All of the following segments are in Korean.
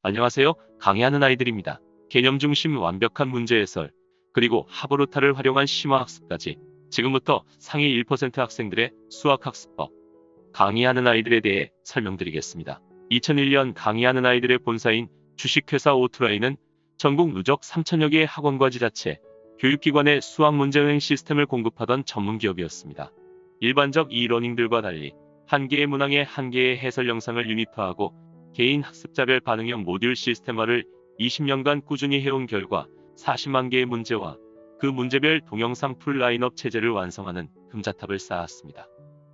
안녕하세요. 강의하는 아이들입니다. 개념 중심 완벽한 문제 해설, 그리고 하브루타를 활용한 심화 학습까지 지금부터 상위 1% 학생들의 수학 학습법, 강의하는 아이들에 대해 설명드리겠습니다. 2001년 강의하는 아이들의 본사인 주식회사 오토라이는 전국 누적 3천여 개의 학원과 지자체, 교육기관의 수학 문제 은행 시스템을 공급하던 전문 기업이었습니다. 일반적 e-러닝들과 달리 한 개의 문항에 한 개의 해설 영상을 유니트화하고 개인 학습자별 반응형 모듈 시스템화를 20년간 꾸준히 해온 결과 40만 개의 문제와 그 문제별 동영상 풀 라인업 체제를 완성하는 금자탑을 쌓았습니다.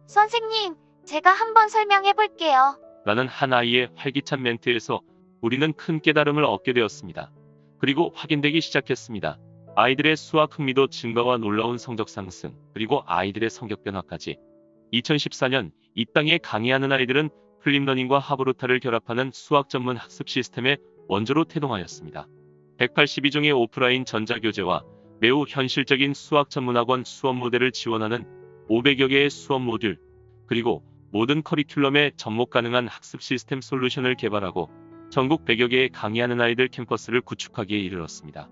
선생님, 제가 한번 설명해 볼게요. 라는 한 아이의 활기찬 멘트에서 우리는 큰 깨달음을 얻게 되었습니다. 그리고 확인되기 시작했습니다. 아이들의 수학 흥미도 증가와 놀라운 성적 상승, 그리고 아이들의 성격 변화까지. 2014년 이 땅에 강의하는 아이들은 플립러닝과 하브루타를 결합하는 수학 전문 학습 시스템의 원조로 태동하였습니다. 182종의 오프라인 전자교재와 매우 현실적인 수학 전문학원 수업 모델을 지원하는 500여 개의 수업 모듈, 그리고 모든 커리큘럼에 접목 가능한 학습 시스템 솔루션을 개발하고 전국 100여 개의 강의하는 아이들 캠퍼스를 구축하기에 이르렀습니다.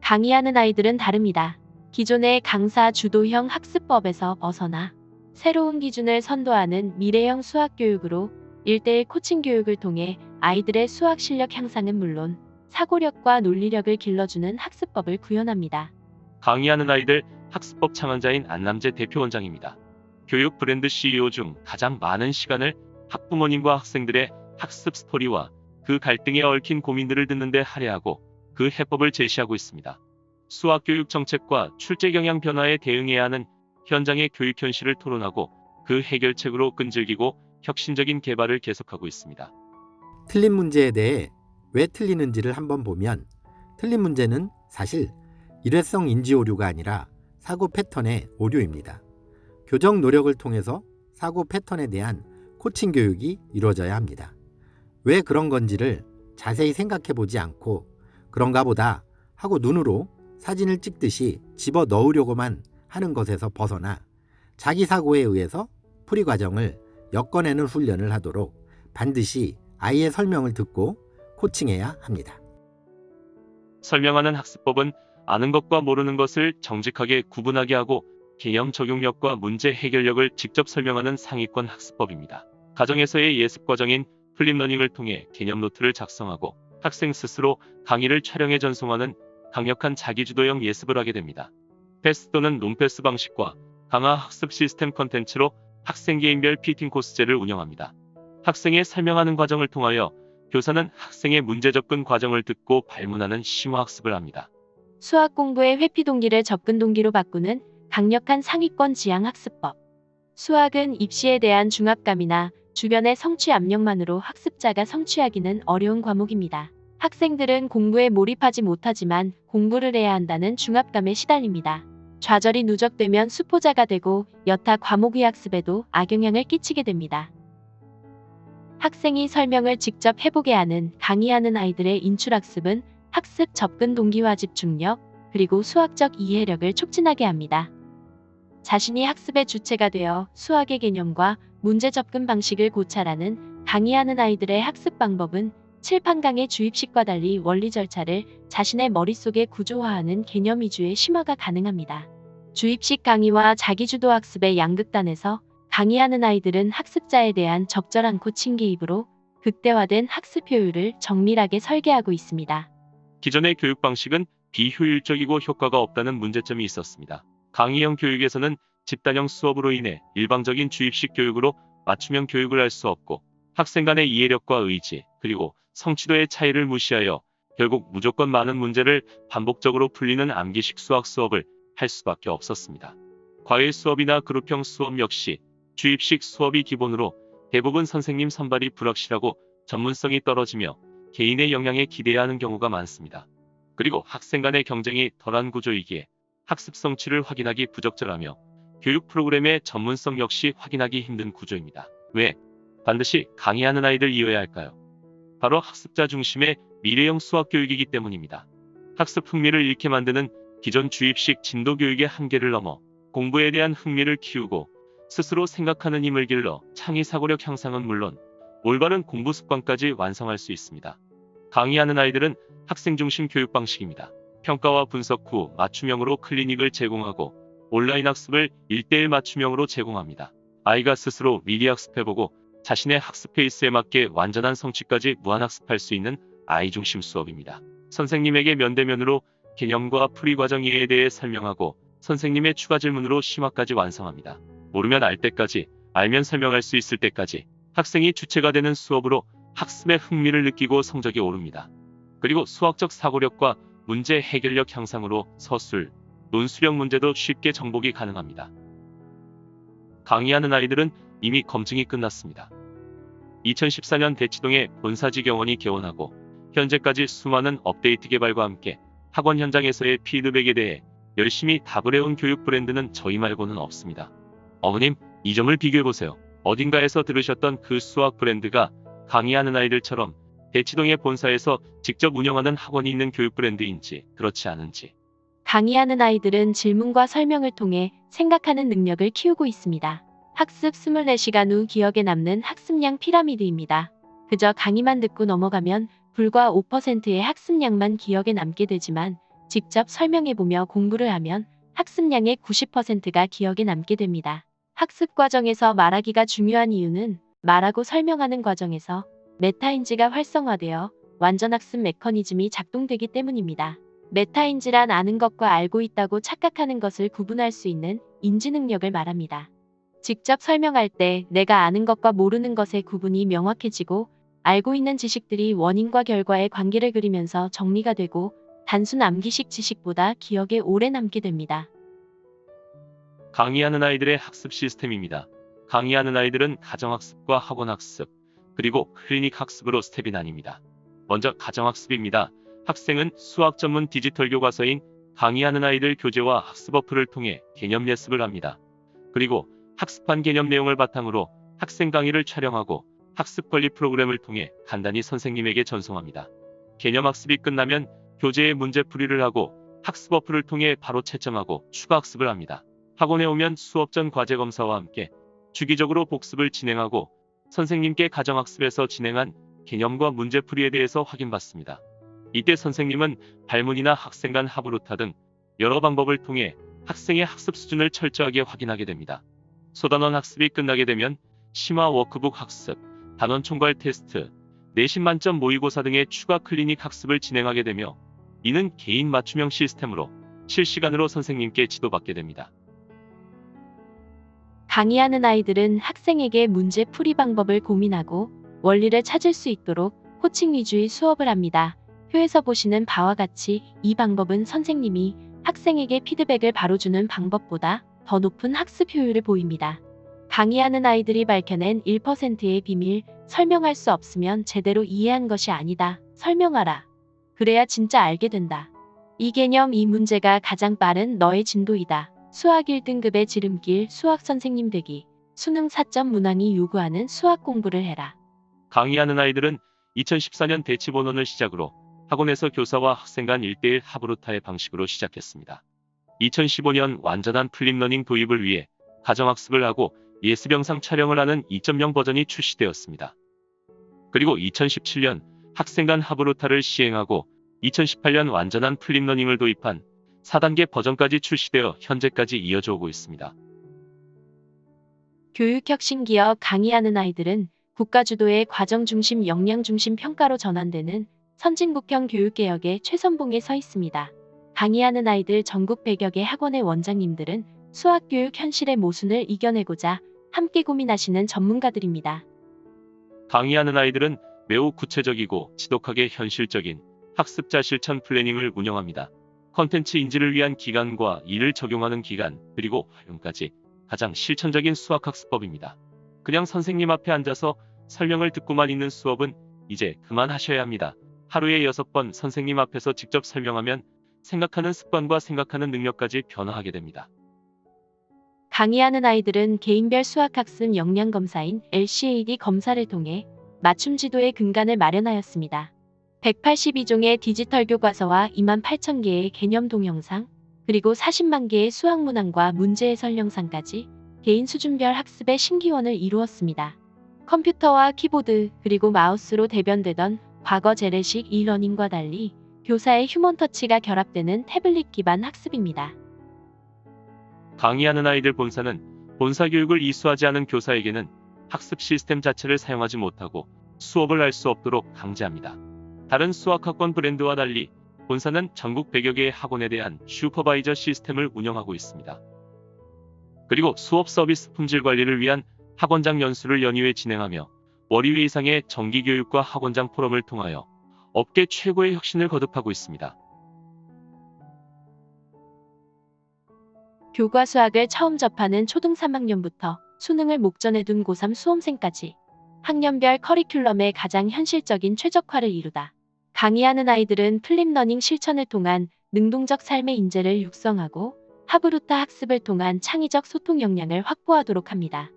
강의하는 아이들은 다릅니다. 기존의 강사 주도형 학습법에서 벗어나 새로운 기준을 선도하는 미래형 수학 교육으로 1:1 코칭 교육을 통해 아이들의 수학 실력 향상은 물론 사고력과 논리력을 길러주는 학습법을 구현합니다. 강의하는 아이들 학습법 창안자인 안남재 대표 원장입니다. 교육 브랜드 CEO 중 가장 많은 시간을 학부모님과 학생들의 학습 스토리와 그 갈등에 얽힌 고민들을 듣는 데 할애하고 그 해법을 제시하고 있습니다. 수학 교육 정책과 출제 경향 변화에 대응해야 하는 현장의 교육 현실을 토론하고 그 해결책으로 끈질기고 혁신적인 개발을 계속하고 있습니다. 틀린 문제에 대해 왜 틀리는지를 한번 보면 틀린 문제는 사실 일회성 인지 오류가 아니라 사고 패턴의 오류입니다. 교정 노력을 통해서 사고 패턴에 대한 코칭 교육이 이루어져야 합니다. 왜 그런 건지를 자세히 생각해 보지 않고 그런가 보다 하고 눈으로 사진을 찍듯이 집어 넣으려고만 하는 것에서 벗어나 자기 사고에 의해서 풀이 과정을 엮어내는 훈련을 하도록 반드시 아이의 설명을 듣고 코칭해야 합니다. 설명하는 학습법은 아는 것과 모르는 것을 정직하게 구분하게 하고 개념 적용력과 문제 해결력을 직접 설명하는 상위권 학습법입니다. 가정에서의 예습 과정인 플립러닝을 통해 개념 노트를 작성하고 학생 스스로 강의를 촬영해 전송하는 강력한 자기주도형 예습을 하게 됩니다. 패스 또는 논패스 방식과 강화 학습 시스템 컨텐츠로 학생 개인별 피팅 코스제를 운영합니다. 학생의 설명하는 과정을 통하여 교사는 학생의 문제 접근 과정을 듣고 발문하는 심화 학습을 합니다. 수학 공부의 회피 동기를 접근 동기로 바꾸는 강력한 상위권 지향 학습법. 수학은 입시에 대한 중압감이나 주변의 성취 압력만으로 학습자가 성취하기는 어려운 과목입니다. 학생들은 공부에 몰입하지 못하지만 공부를 해야 한다는 중압감에 시달립니다. 좌절이 누적되면 수포자가 되고 여타 과목의 학습에도 악영향을 끼치게 됩니다. 학생이 설명을 직접 해보게 하는 강의하는 아이들의 인출학습은 학습 접근 동기와 집중력, 그리고 수학적 이해력을 촉진하게 합니다. 자신이 학습의 주체가 되어 수학의 개념과 문제 접근 방식을 고찰하는 강의하는 아이들의 학습 방법은 칠판강의 주입식과 달리 원리 절차를 자신의 머릿속에 구조화하는 개념 위주의 심화가 가능합니다. 주입식 강의와 자기주도 학습의 양극단에서 강의하는 아이들은 학습자에 대한 적절한 코칭 개입으로 극대화된 학습 효율을 정밀하게 설계하고 있습니다. 기존의 교육 방식은 비효율적이고 효과가 없다는 문제점이 있었습니다. 강의형 교육에서는 집단형 수업으로 인해 일방적인 주입식 교육으로 맞춤형 교육을 할 수 없고 학생 간의 이해력과 의지, 그리고 성취도의 차이를 무시하여 결국 무조건 많은 문제를 반복적으로 풀리는 암기식 수학 수업을 할 수밖에 없었습니다. 과외 수업이나 그룹형 수업 역시 주입식 수업이 기본으로 대부분 선생님 선발이 불확실하고 전문성이 떨어지며 개인의 역량에 기대야 하는 경우가 많습니다. 그리고 학생 간의 경쟁이 덜한 구조이기에 학습 성취를 확인하기 부적절하며 교육 프로그램의 전문성 역시 확인하기 힘든 구조입니다. 왜 반드시 강의하는 아이들이어야 할까요? 바로 학습자 중심의 미래형 수학 교육이기 때문입니다. 학습 흥미를 잃게 만드는 기존 주입식 진도 교육의 한계를 넘어 공부에 대한 흥미를 키우고 스스로 생각하는 힘을 길러 창의 사고력 향상은 물론 올바른 공부 습관까지 완성할 수 있습니다. 강의하는 아이들은 학생 중심 교육 방식입니다. 평가와 분석 후 맞춤형으로 클리닉을 제공하고 온라인 학습을 1:1 맞춤형으로 제공합니다. 아이가 스스로 미리 학습해보고 자신의 학습 페이스에 맞게 완전한 성취까지 무한학습할 수 있는 아이 중심 수업입니다. 선생님에게 면대면으로 개념과 풀이 과정 이해에 대해 설명하고 선생님의 추가 질문으로 심화까지 완성합니다. 모르면 알 때까지, 알면 설명할 수 있을 때까지 학생이 주체가 되는 수업으로 학습에 흥미를 느끼고 성적이 오릅니다. 그리고 수학적 사고력과 문제 해결력 향상으로 서술, 논술형 문제도 쉽게 정복이 가능합니다. 강의하는 아이들은 이미 검증이 끝났습니다. 2014년 대치동에 본사지경원이 개원하고 현재까지 수많은 업데이트 개발과 함께 학원 현장에서의 피드백에 대해 열심히 답을 해온 교육 브랜드는 저희 말고는 없습니다. 어머님, 이 점을 비교해보세요. 어딘가에서 들으셨던 그 수학 브랜드가 강의하는 아이들처럼 대치동의 본사에서 직접 운영하는 학원이 있는 교육 브랜드인지 그렇지 않은지. 강의하는 아이들은 질문과 설명을 통해 생각하는 능력을 키우고 있습니다. 학습 24시간 후 기억에 남는 학습량 피라미드입니다. 그저 강의만 듣고 넘어가면 불과 5%의 학습량만 기억에 남게 되지만 직접 설명해보며 공부를 하면 학습량의 90%가 기억에 남게 됩니다. 학습 과정에서 말하기가 중요한 이유는 말하고 설명하는 과정에서 메타인지가 활성화되어 완전학습 메커니즘이 작동되기 때문입니다. 메타인지란 아는 것과 알고 있다고 착각하는 것을 구분할 수 있는 인지 능력을 말합니다. 직접 설명할 때 내가 아는 것과 모르는 것의 구분이 명확해지고 알고 있는 지식들이 원인과 결과의 관계를 그리면서 정리가 되고 단순 암기식 지식보다 기억에 오래 남게 됩니다. 강의하는 아이들의 학습 시스템입니다. 강의하는 아이들은 가정학습과 학원학습, 그리고 클리닉 학습으로 스텝이 나뉩니다. 먼저 가정학습입니다. 학생은 수학 전문 디지털 교과서인 강의하는 아이들 교재와 학습 어플을 통해 개념 예습을 합니다. 그리고 학습한 개념 내용을 바탕으로 학생 강의를 촬영하고 학습 관리 프로그램을 통해 간단히 선생님에게 전송합니다. 개념 학습이 끝나면 교재의 문제 풀이를 하고 학습 어플을 통해 바로 채점하고 추가 학습을 합니다. 학원에 오면 수업 전 과제 검사와 함께 주기적으로 복습을 진행하고 선생님께 가정학습에서 진행한 개념과 문제풀이에 대해서 확인받습니다. 이때 선생님은 발문이나 학생 간 합의루타 등 여러 방법을 통해 학생의 학습 수준을 철저하게 확인하게 됩니다. 소단원 학습이 끝나게 되면 심화 워크북 학습, 단원 총괄 테스트, 내신 만점 모의고사 등의 추가 클리닉 학습을 진행하게 되며 이는 개인 맞춤형 시스템으로 실시간으로 선생님께 지도받게 됩니다. 강의하는 아이들은 학생에게 문제 풀이 방법을 고민하고 원리를 찾을 수 있도록 코칭 위주의 수업을 합니다. 표에서 보시는 바와 같이 이 방법은 선생님이 학생에게 피드백을 바로 주는 방법보다 더 높은 학습 효율을 보입니다. 강의하는 아이들이 밝혀낸 1%의 비밀, 설명할 수 없으면 제대로 이해한 것이 아니다. 설명하라. 그래야 진짜 알게 된다. 이 개념, 이 문제가 가장 빠른 너의 진도이다. 수학 1등급의 지름길, 수학 선생님 되기. 수능 4점 문항이 요구하는 수학 공부를 해라. 강의하는 아이들은 2014년 대치본원을 시작으로 학원에서 교사와 학생 간 1:1 합의루타의 방식으로 시작했습니다. 2015년 완전한 플립러닝 도입을 위해 가정학습을 하고 예습 영상 촬영을 하는 2.0 버전이 출시되었습니다. 그리고 2017년 학생 간 합의루타를 시행하고 2018년 완전한 플립러닝을 도입한 4단계 버전까지 출시되어 현재까지 이어져 오고 있습니다. 교육혁신 기업 강의하는 아이들은 국가주도의 과정중심 역량중심 평가로 전환되는 선진국형 교육개혁의 최선봉에 서 있습니다. 강의하는 아이들 전국 100여 개 학원의 원장님들은 수학교육 현실의 모순을 이겨내고자 함께 고민하시는 전문가들입니다. 강의하는 아이들은 매우 구체적이고 지독하게 현실적인 학습자 실천 플래닝을 운영합니다. 컨텐츠 인지를 위한 기간과 이를 적용하는 기간, 그리고 활용까지 가장 실천적인 수학학습법입니다. 그냥 선생님 앞에 앉아서 설명을 듣고만 있는 수업은 이제 그만하셔야 합니다. 하루에 6번 선생님 앞에서 직접 설명하면 생각하는 습관과 생각하는 능력까지 변화하게 됩니다. 강의하는 아이들은 개인별 수학학습 역량검사인 LCAD 검사를 통해 맞춤 지도의 근간을 마련하였습니다. 182종의 디지털 교과서와 28,000개의 개념 동영상, 그리고 40만 개의 수학 문항과 문제 해설 영상까지 개인 수준별 학습의 신기원을 이루었습니다. 컴퓨터와 키보드 그리고 마우스로 대변되던 과거 재래식 e-러닝과 달리 교사의 휴먼 터치가 결합되는 태블릿 기반 학습입니다. 강의하는 아이들 본사는 본사 교육을 이수하지 않은 교사에게는 학습 시스템 자체를 사용하지 못하고 수업을 할 수 없도록 강제합니다. 다른 수학학원 브랜드와 달리 본사는 전국 100여 개의 학원에 대한 슈퍼바이저 시스템을 운영하고 있습니다. 그리고 수업 서비스 품질 관리를 위한 학원장 연수를 연이에 진행하며 월 2회 이상의 정기교육과 학원장 포럼을 통하여 업계 최고의 혁신을 거듭하고 있습니다. 교과 수학을 처음 접하는 초등 3학년부터 수능을 목전에 둔 고3 수험생까지 학년별 커리큘럼의 가장 현실적인 최적화를 이루다. 강의하는 아이들은 플립러닝 실천을 통한 능동적 삶의 인재를 육성하고 하브루타 학습을 통한 창의적 소통 역량을 확보하도록 합니다.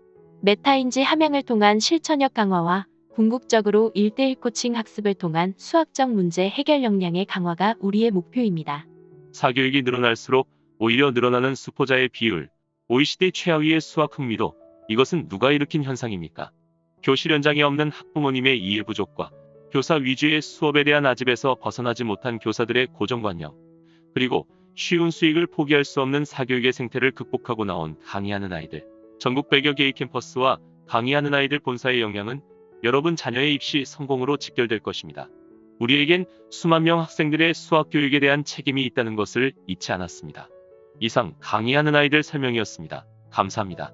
메타인지 함양을 통한 실천력 강화와 궁극적으로 1:1 코칭 학습을 통한 수학적 문제 해결 역량의 강화가 우리의 목표입니다. 사교육이 늘어날수록 오히려 늘어나는 수포자의 비율, OECD 최하위의 수학 흥미도 이것은 누가 일으킨 현상입니까? 교실 현장에 없는 학부모님의 이해 부족과 교사 위주의 수업에 대한 아집에서 벗어나지 못한 교사들의 고정관념, 그리고 쉬운 수익을 포기할 수 없는 사교육의 생태를 극복하고 나온 강의하는 아이들. 전국 100여 개의 캠퍼스와 강의하는 아이들 본사의 역량은 여러분 자녀의 입시 성공으로 직결될 것입니다. 우리에겐 수만 명 학생들의 수학 교육에 대한 책임이 있다는 것을 잊지 않았습니다. 이상 강의하는 아이들 설명이었습니다. 감사합니다.